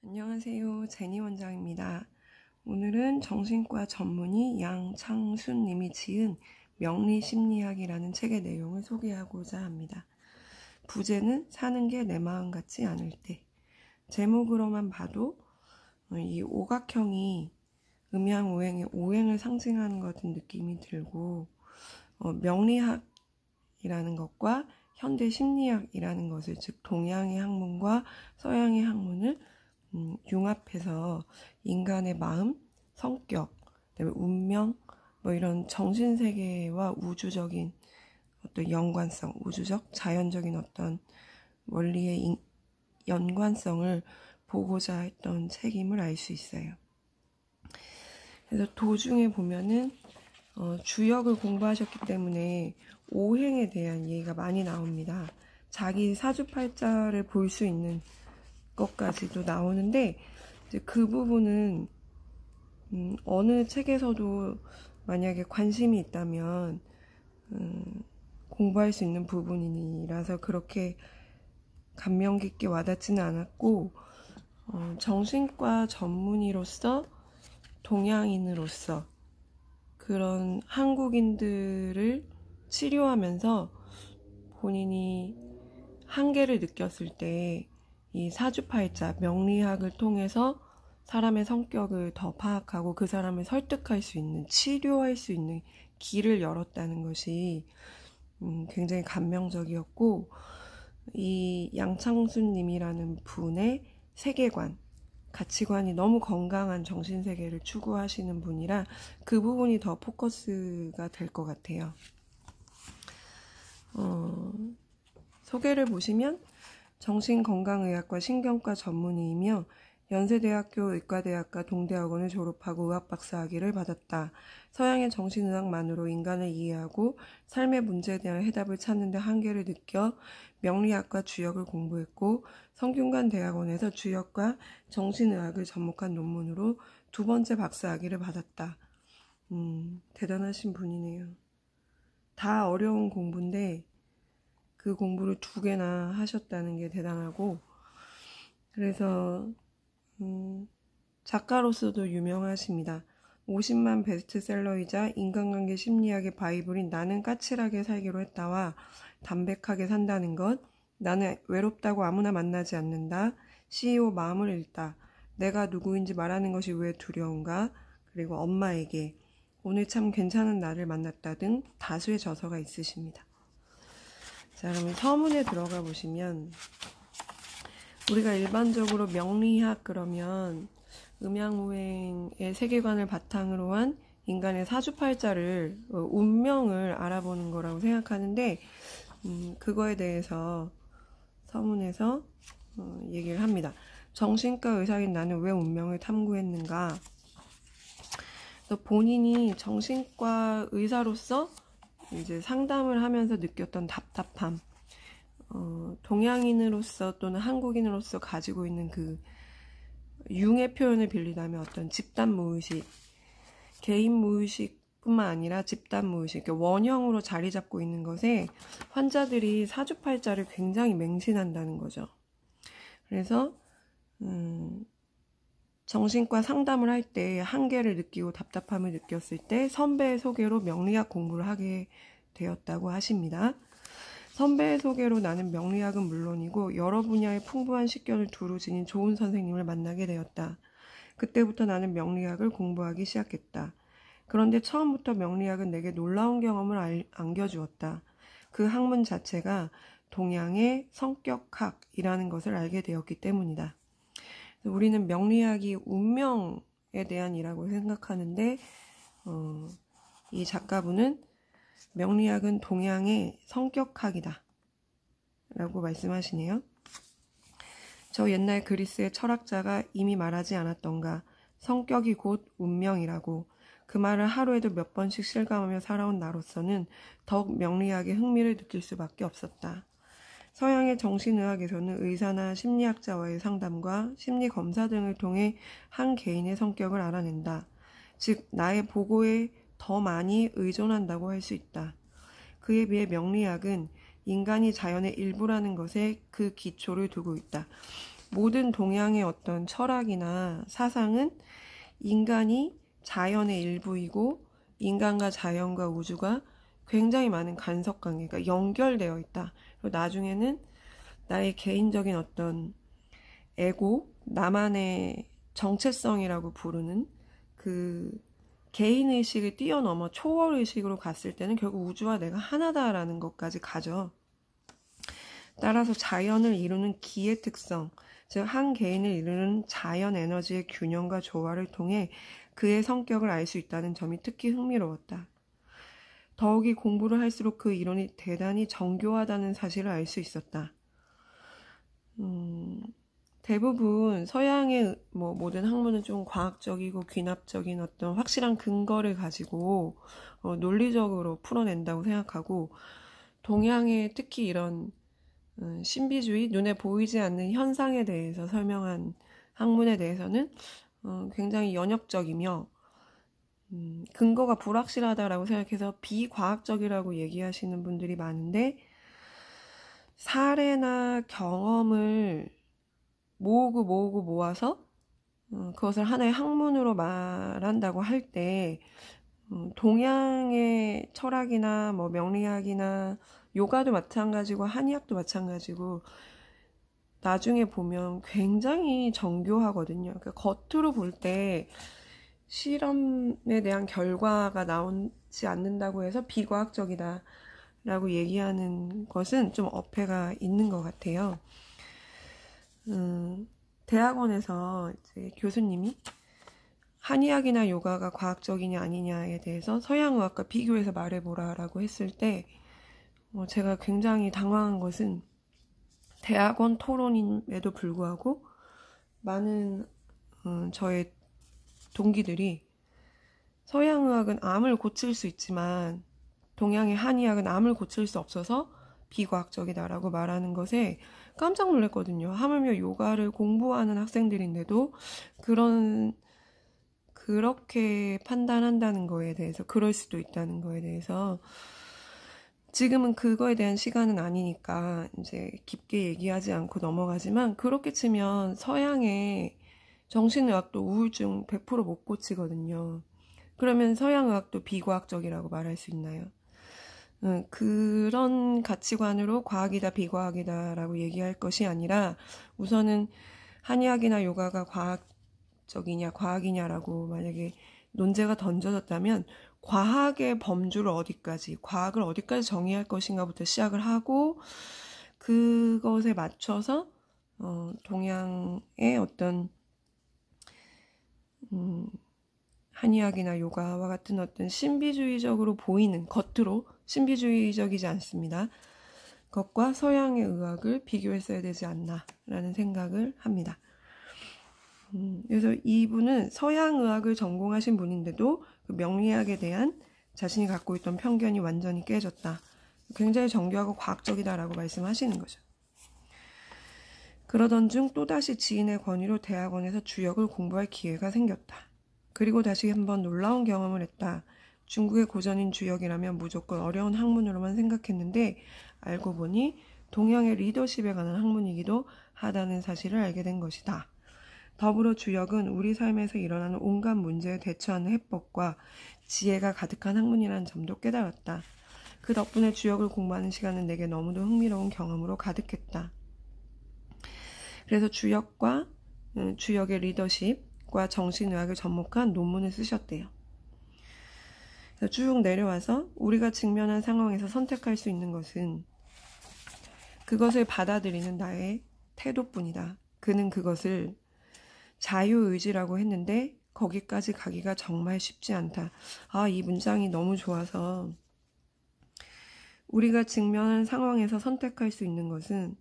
안녕하세요. 제니 원장입니다. 오늘은 정신과 전문의 양창순 님이 지은 명리심리학이라는 책의 내용을 소개하고자 합니다. 부제는 사는 게 내 마음 같지 않을 때. 제목으로만 봐도 이 오각형이 음양오행의 오행을 상징하는 것 같은 느낌이 들고 명리학이라는 것과 현대 심리학이라는 것을, 즉 동양의 학문과 서양의 학문을 융합해서 인간의 마음, 성격, 그다음에 운명, 이런 정신세계와 우주적인 어떤 연관성, 우주적, 자연적인 어떤 원리의 연관성을 보고자 했던 책임을 알 수 있어요. 그래서 도중에 보면은 주역을 공부하셨기 때문에 오행에 대한 얘기가 많이 나옵니다. 자기 사주팔자를 볼 수 있는 것까지도 나오는데, 이제 그 부분은 어느 책에서도 만약에 관심이 있다면 공부할 수 있는 부분이라서 그렇게 감명 깊게 와닿지는 않았고, 정신과 전문의로서, 동양인으로서 그런 한국인들을 치료하면서 본인이 한계를 느꼈을 때 이 사주팔자, 명리학을 통해서 사람의 성격을 더 파악하고 그 사람을 설득할 수 있는, 치료할 수 있는 길을 열었다는 것이 굉장히 감명적이었고, 이 양창순 님이라는 분의 세계관, 가치관이 너무 건강한 정신세계를 추구하시는 분이라 그 부분이 더 포커스가 될 것 같아요. 소개를 보시면 정신건강의학과 신경과 전문의이며 연세대학교 의과대학과 동대학원을 졸업하고 의학박사학위를 받았다. 서양의 정신의학만으로 인간을 이해하고 삶의 문제에 대한 해답을 찾는 데 한계를 느껴 명리학과 주역을 공부했고 성균관 대학원에서 주역과 정신의학을 접목한 논문으로 두 번째 박사학위를 받았다. 대단하신 분이네요. 다 어려운 공부인데 그 공부를 2개나 하셨다는 게 대단하고, 그래서 작가로서도 유명하십니다. 50만 베스트셀러이자 인간관계 심리학의 바이블인 나는 까칠하게 살기로 했다와 담백하게 산다는 것, 나는 외롭다고 아무나 만나지 않는다, CEO 마음을 읽다, 내가 누구인지 말하는 것이 왜 두려운가, 그리고 엄마에게, 오늘 참 괜찮은 나를 만났다 등 다수의 저서가 있으십니다. 자, 그러면 서문에 들어가 보시면, 우리가 일반적으로 명리학 그러면 음양오행의 세계관을 바탕으로 한 인간의 사주팔자를, 운명을 알아보는 거라고 생각하는데, 그거에 대해서 서문에서 얘기를 합니다. 정신과 의사인 나는 왜 운명을 탐구했는가? 그래서 본인이 정신과 의사로서 이제 상담을 하면서 느꼈던 답답함, 동양인으로서 또는 한국인으로서 가지고 있는 그 융의 표현을 빌리자면 어떤 집단 무의식, 개인 무의식뿐만 아니라 집단 무의식, 원형으로 자리 잡고 있는 것에 환자들이 사주팔자를 굉장히 맹신한다는 거죠. 그래서 정신과 상담을 할 때 한계를 느끼고 답답함을 느꼈을 때 선배의 소개로 명리학 공부를 하게 되었다고 하십니다. 선배의 소개로 나는 명리학은 물론이고 여러 분야의 풍부한 식견을 두루 지닌 좋은 선생님을 만나게 되었다. 그때부터 나는 명리학을 공부하기 시작했다. 그런데 처음부터 명리학은 내게 놀라운 경험을 안겨주었다. 그 학문 자체가 동양의 성격학이라는 것을 알게 되었기 때문이다. 우리는 명리학이 운명에 대한 이라고 생각하는데, 이 작가분은 명리학은 동양의 성격학이다 라고 말씀하시네요. 저 옛날 그리스의 철학자가 이미 말하지 않았던가, 성격이 곧 운명이라고. 그 말을 하루에도 몇 번씩 실감하며 살아온 나로서는 더욱 명리학에 흥미를 느낄 수밖에 없었다. 서양의 정신의학에서는 의사나 심리학자와의 상담과 심리검사 등을 통해 한 개인의 성격을 알아낸다. 즉, 나의 보고에 더 많이 의존한다고 할 수 있다. 그에 비해 명리학은 인간이 자연의 일부라는 것에 그 기초를 두고 있다. 모든 동양의 어떤 철학이나 사상은 인간이 자연의 일부이고 인간과 자연과 우주가 굉장히 많은 간섭관계가 연결되어 있다. 그리고 나중에는 나의 개인적인 어떤 에고, 나만의 정체성이라고 부르는 그 개인의식을 뛰어넘어 초월의식으로 갔을 때는 결국 우주와 내가 하나다라는 것까지 가죠. 따라서 자연을 이루는 기의 특성, 즉 한 개인을 이루는 자연 에너지의 균형과 조화를 통해 그의 성격을 알 수 있다는 점이 특히 흥미로웠다. 더욱이 공부를 할수록 그 이론이 대단히 정교하다는 사실을 알 수 있었다. 대부분 서양의 모든 학문은 좀 과학적이고 귀납적인 어떤 확실한 근거를 가지고 논리적으로 풀어낸다고 생각하고, 동양의 특히 이런 신비주의, 눈에 보이지 않는 현상에 대해서 설명한 학문에 대해서는 굉장히 연역적이며 근거가 불확실하다라고 생각해서 비과학적이라고 얘기하시는 분들이 많은데, 사례나 경험을 모으고 모아서 그것을 하나의 학문으로 말한다고 할 때 동양의 철학이나 명리학이나 요가도 마찬가지고 한의학도 마찬가지고 나중에 보면 굉장히 정교하거든요. 그러니까 겉으로 볼 때 실험에 대한 결과가 나오지 않는다고 해서 비과학적이다 라고 얘기하는 것은 좀 어폐가 있는 것 같아요. 대학원에서 이제 교수님이 한의학이나 요가가 과학적이냐 아니냐에 대해서 서양의학과 비교해서 말해보라라고 했을 때 제가 굉장히 당황한 것은, 대학원 토론임에도 불구하고 많은 저의 동기들이 서양의학은 암을 고칠 수 있지만 동양의 한의학은 암을 고칠 수 없어서 비과학적이다라고 말하는 것에 깜짝 놀랐거든요. 하물며 요가를 공부하는 학생들인데도 그렇게 판단한다는 거에 대해서, 그럴 수도 있다는 거에 대해서, 지금은 그거에 대한 시간은 아니니까 이제 깊게 얘기하지 않고 넘어가지만, 그렇게 치면 서양의 정신의학도 우울증 100%못 고치거든요. 그러면 서양의학도 비과학적이라고 말할 수 있나요? 그런 가치관으로 과학이다 비과학이다 라고 얘기할 것이 아니라, 우선은 한의학이나 요가가 과학적이냐 과학이냐라고 만약에 논제가 던져졌다면 과학의 범주를 어디까지, 과학을 어디까지 정의할 것인가부터 시작을 하고, 그것에 맞춰서 동양의 어떤 한의학이나 요가와 같은 어떤 신비주의적으로 보이는, 겉으로 신비주의적이지 않습니다. 것과 서양의 의학을 비교했어야 되지 않나라는 생각을 합니다. 그래서 이분은 서양의학을 전공하신 분인데도 그 명리학에 대한 자신이 갖고 있던 편견이 완전히 깨졌다. 굉장히 정교하고 과학적이다라고 말씀하시는 거죠. 그러던 중 또다시 지인의 권유로 대학원에서 주역을 공부할 기회가 생겼다. 그리고 다시 한번 놀라운 경험을 했다. 중국의 고전인 주역이라면 무조건 어려운 학문으로만 생각했는데 알고 보니 동양의 리더십에 관한 학문이기도 하다는 사실을 알게 된 것이다. 더불어 주역은 우리 삶에서 일어나는 온갖 문제에 대처하는 해법과 지혜가 가득한 학문이라는 점도 깨달았다. 그 덕분에 주역을 공부하는 시간은 내게 너무도 흥미로운 경험으로 가득했다. 그래서 주역의 리더십과 정신의학을 접목한 논문을 쓰셨대요. 그래서 쭉 내려와서 우리가 직면한 상황에서 선택할 수 있는 것은 그것을 받아들이는 나의 태도뿐이다. 그는 그것을 자유의지라고 했는데 거기까지 가기가 정말 쉽지 않다. 이 문장이 너무 좋아서, 우리가 직면한 상황에서 선택할 수 있는 것은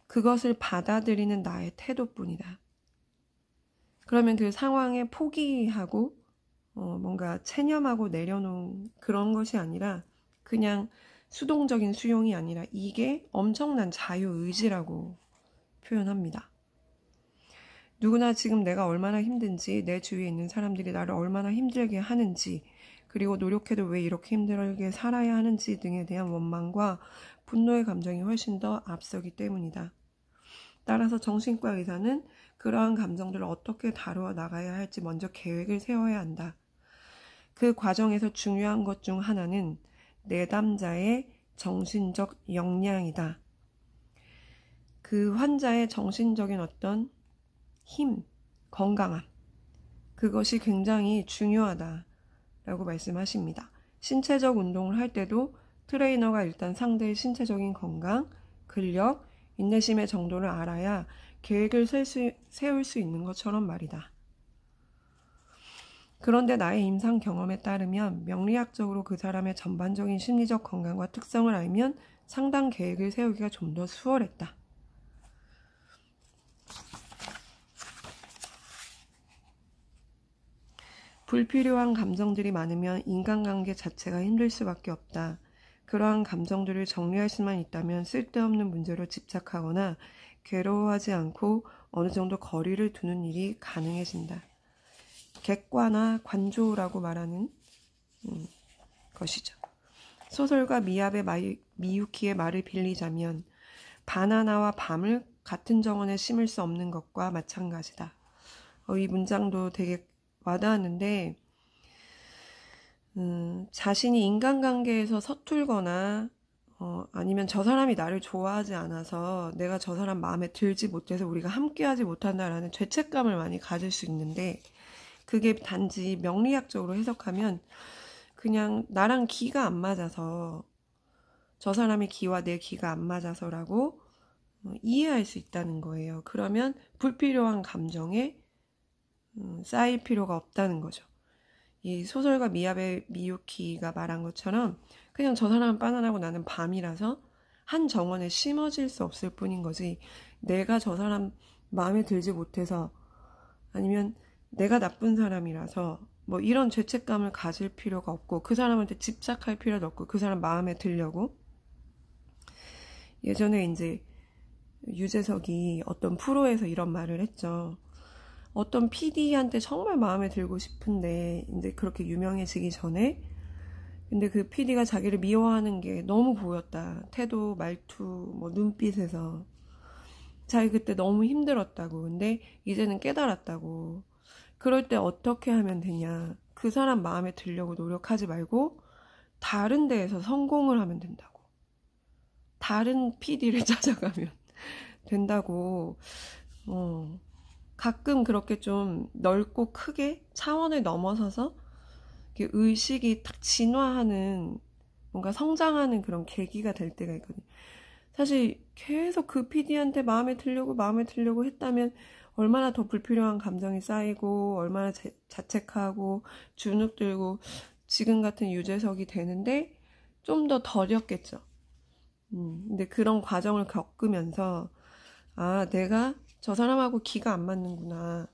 그것을 받아들이는 나의 태도뿐이다. 그러면 그 상황에 포기하고 뭔가 체념하고 내려놓은 그런 것이 아니라, 그냥 수동적인 수용이 아니라 이게 엄청난 자유의지라고 표현합니다. 누구나 지금 내가 얼마나 힘든지, 내 주위에 있는 사람들이 나를 얼마나 힘들게 하는지, 그리고 노력해도 왜 이렇게 힘들게 살아야 하는지 등에 대한 원망과 분노의 감정이 훨씬 더 앞서기 때문이다. 따라서 정신과 의사는 그러한 감정들을 어떻게 다루어 나가야 할지 먼저 계획을 세워야 한다. 그 과정에서 중요한 것 중 하나는 내담자의 정신적 역량이다. 그 환자의 정신적인 어떤 힘, 건강함, 그것이 굉장히 중요하다라고 말씀하십니다. 신체적 운동을 할 때도 트레이너가 일단 상대의 신체적인 건강, 근력, 인내심의 정도를 알아야 계획을 세울 수 있는 것처럼 말이다. 그런데 나의 임상 경험에 따르면 명리학적으로 그 사람의 전반적인 심리적 건강과 특성을 알면 상당 계획을 세우기가 좀 더 수월했다. 불필요한 감정들이 많으면 인간관계 자체가 힘들 수밖에 없다. 그러한 감정들을 정리할 수만 있다면 쓸데없는 문제로 집착하거나 괴로워하지 않고 어느 정도 거리를 두는 일이 가능해진다. 객과나 관조라고 말하는 것이죠. 소설가 미유키의 말을 빌리자면 바나나와 밤을 같은 정원에 심을 수 없는 것과 마찬가지다. 이 문장도 되게 와닿았는데 자신이 인간관계에서 서툴거나 아니면 저 사람이 나를 좋아하지 않아서 내가 저 사람 마음에 들지 못해서 우리가 함께하지 못한다라는 죄책감을 많이 가질 수 있는데 그게 단지 명리학적으로 해석하면 그냥 나랑 기가 안 맞아서 저 사람의 기와 내 기가 안 맞아서라고 이해할 수 있다는 거예요. 그러면 불필요한 감정에 쌓일 필요가 없다는 거죠. 이 소설가 미유키가 말한 것처럼 그냥 저 사람은 바나나고 나는 밤이라서 한 정원에 심어질 수 없을 뿐인 거지 내가 저 사람 마음에 들지 못해서 아니면 내가 나쁜 사람이라서 뭐 이런 죄책감을 가질 필요가 없고 그 사람한테 집착할 필요도 없고 그 사람 마음에 들려고 예전에 이제 유재석이 어떤 프로에서 이런 말을 했죠. 어떤 PD한테 정말 마음에 들고 싶은데 이제 그렇게 유명해지기 전에 근데 그 PD가 자기를 미워하는 게 너무 보였다. 태도, 말투, 뭐 눈빛에서 자기 그때 너무 힘들었다고. 근데 이제는 깨달았다고. 그럴 때 어떻게 하면 되냐. 그 사람 마음에 들려고 노력하지 말고 다른 데에서 성공을 하면 된다고. 다른 PD를 찾아가면 된다고. 가끔 그렇게 좀 넓고 크게 차원을 넘어서서 의식이 딱 진화하는 뭔가 성장하는 그런 계기가 될 때가 있거든요. 사실 계속 그 PD한테 마음에 들려고 했다면 얼마나 더 불필요한 감정이 쌓이고 얼마나 자책하고 주눅들고 지금 같은 유재석이 되는데 좀 더 덜렸겠죠. 근데 그런 과정을 겪으면서 내가 저 사람하고 기가 안 맞는구나.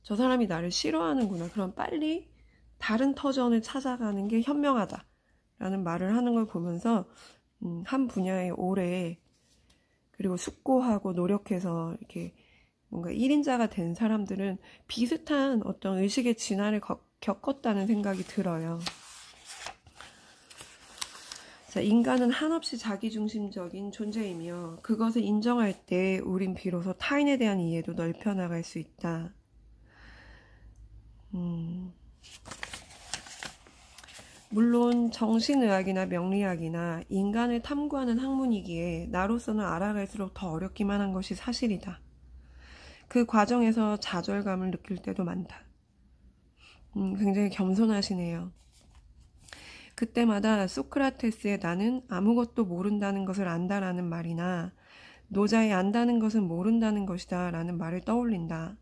저 사람이 나를 싫어하는구나. 그럼 빨리 다른 터전을 찾아가는 게 현명하다라는 말을 하는 걸 보면서 한 분야에 오래 그리고 숙고하고 노력해서 이렇게 뭔가 1인자가 된 사람들은 비슷한 어떤 의식의 진화를 겪었다는 생각이 들어요. 자, 인간은 한없이 자기중심적인 존재이며 그것을 인정할 때 우린 비로소 타인에 대한 이해도 넓혀나갈 수 있다. 물론 정신의학이나 명리학이나 인간을 탐구하는 학문이기에 나로서는 알아갈수록 더 어렵기만 한 것이 사실이다. 그 과정에서 좌절감을 느낄 때도 많다. 굉장히 겸손하시네요. 그때마다 소크라테스의 나는 아무것도 모른다는 것을 안다라는 말이나 노자의 안다는 것은 모른다는 것이다 라는 말을 떠올린다.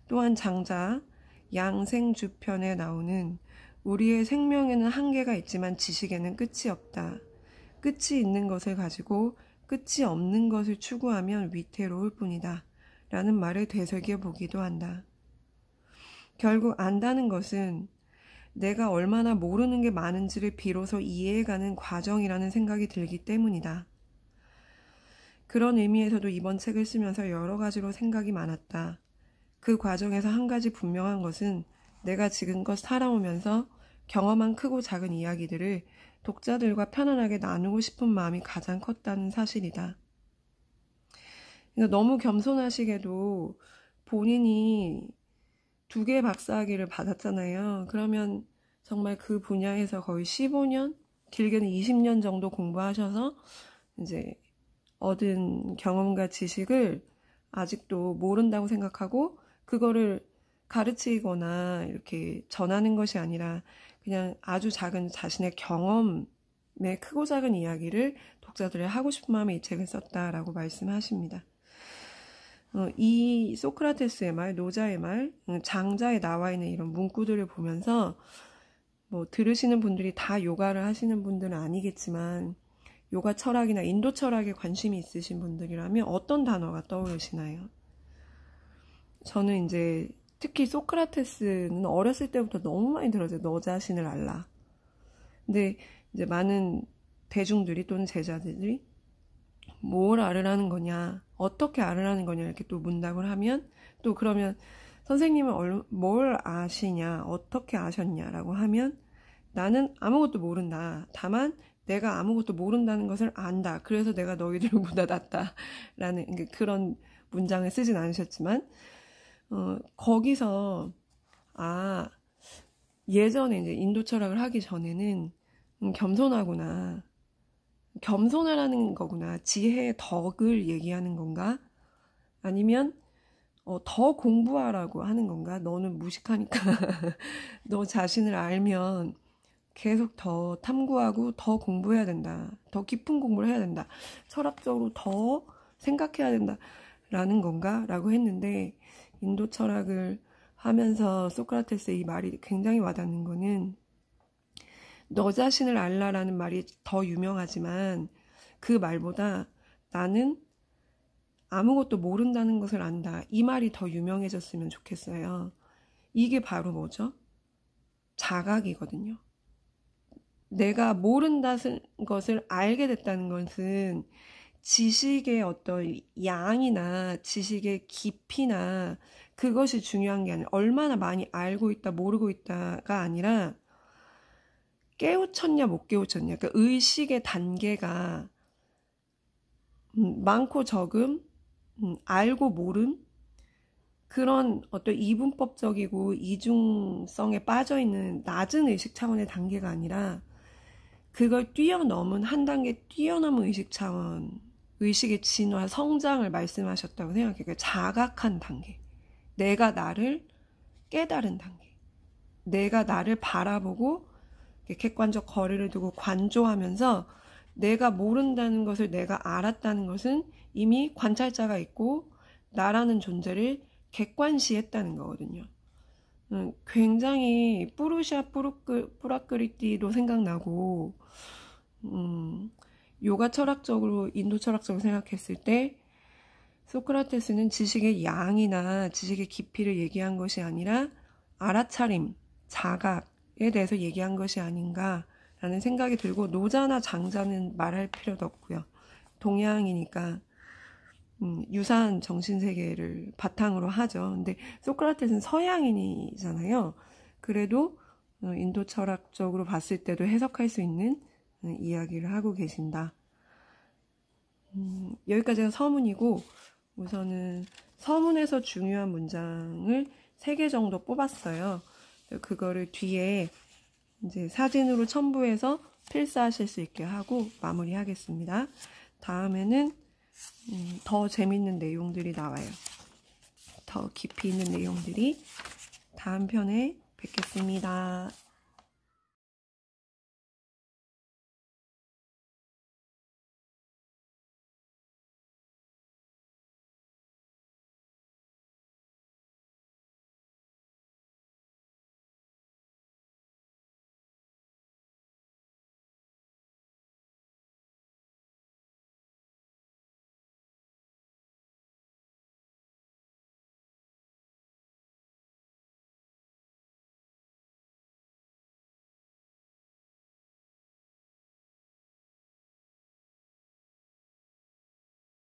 또한 장자 양생주편에 나오는 우리의 생명에는 한계가 있지만 지식에는 끝이 없다. 끝이 있는 것을 가지고 끝이 없는 것을 추구하면 위태로울 뿐이다. 라는 말을 되새겨보기도 한다. 결국 안다는 것은 내가 얼마나 모르는 게 많은지를 비로소 이해해가는 과정이라는 생각이 들기 때문이다. 그런 의미에서도 이번 책을 쓰면서 여러 가지로 생각이 많았다. 그 과정에서 한 가지 분명한 것은 내가 지금껏 살아오면서 경험한 크고 작은 이야기들을 독자들과 편안하게 나누고 싶은 마음이 가장 컸다는 사실이다. 그러니까 너무 겸손하시게도 본인이 2개 박사학위를 받았잖아요. 그러면 정말 그 분야에서 거의 15년, 길게는 20년 정도 공부하셔서 이제 얻은 경험과 지식을 아직도 모른다고 생각하고 그거를 가르치거나 이렇게 전하는 것이 아니라 그냥 아주 작은 자신의 경험의 크고 작은 이야기를 독자들이 하고 싶은 마음에 이 책을 썼다라고 말씀하십니다. 이 소크라테스의 말, 노자의 말, 장자에 나와 있는 이런 문구들을 보면서 뭐 들으시는 분들이 다 요가를 하시는 분들은 아니겠지만 요가 철학이나 인도 철학에 관심이 있으신 분들이라면 어떤 단어가 떠오르시나요? 저는 이제 특히 소크라테스는 어렸을 때부터 너무 많이 들었어요. 너 자신을 알라. 근데 이제 많은 대중들이 또는 제자들이 뭘 알으라는 거냐, 어떻게 알으라는 거냐 이렇게 또 문답을 하면 또 그러면 선생님은 뭘 아시냐, 어떻게 아셨냐라고 하면 나는 아무것도 모른다. 다만 내가 아무것도 모른다는 것을 안다. 그래서 내가 너희들보다 낫다라는 그런 문장을 쓰진 않으셨지만 거기서 예전에 이제 인도 철학을 하기 전에는 겸손하구나. 겸손하라는 거구나. 지혜의 덕을 얘기하는 건가? 아니면 더 공부하라고 하는 건가? 너는 무식하니까 너 자신을 알면 계속 더 탐구하고 더 공부해야 된다. 더 깊은 공부를 해야 된다. 철학적으로 더 생각해야 된다. 라는 건가? 라고 했는데 인도 철학을 하면서 소크라테스의 이 말이 굉장히 와닿는 거는 너 자신을 알라라는 말이 더 유명하지만 그 말보다 나는 아무것도 모른다는 것을 안다. 이 말이 더 유명해졌으면 좋겠어요. 이게 바로 뭐죠? 자각이거든요. 내가 모른다는 것을 알게 됐다는 것은 지식의 어떤 양이나 지식의 깊이나 그것이 중요한 게 아니라 얼마나 많이 알고 있다, 모르고 있다가 아니라 깨우쳤냐 못 깨우쳤냐. 그러니까 의식의 단계가 많고 적음, 알고 모름, 그런 어떤 이분법적이고 이중성에 빠져있는 낮은 의식 차원의 단계가 아니라 그걸 뛰어넘은 한 단계 뛰어넘은 의식 차원, 의식의 진화, 성장을 말씀하셨다고 생각해요. 그러니까 자각한 단계, 내가 나를 깨달은 단계, 내가 나를 바라보고 객관적 거리를 두고 관조하면서 내가 모른다는 것을 내가 알았다는 것은 이미 관찰자가 있고 나라는 존재를 객관시했다는 거거든요. 굉장히 뿌르샤 뿌라크리띠도 생각나고 요가 철학적으로 인도 철학적으로 생각했을 때 소크라테스는 지식의 양이나 지식의 깊이를 얘기한 것이 아니라 알아차림, 자각에 대해서 얘기한 것이 아닌가라는 생각이 들고 노자나 장자는 말할 필요도 없고요. 동양이니까 유사한 정신세계를 바탕으로 하죠. 근데 소크라테스는 서양인이잖아요. 그래도 인도 철학적으로 봤을 때도 해석할 수 있는 이야기를 하고 계신다. 여기까지가 서문이고 우선은 서문에서 중요한 문장을 3개 정도 뽑았어요. 그거를 뒤에 이제 사진으로 첨부해서 필사하실 수 있게 하고 마무리하겠습니다. 다음에는 더 재밌는 내용들이 나와요. 더 깊이 있는 내용들이 다음 편에 뵙겠습니다.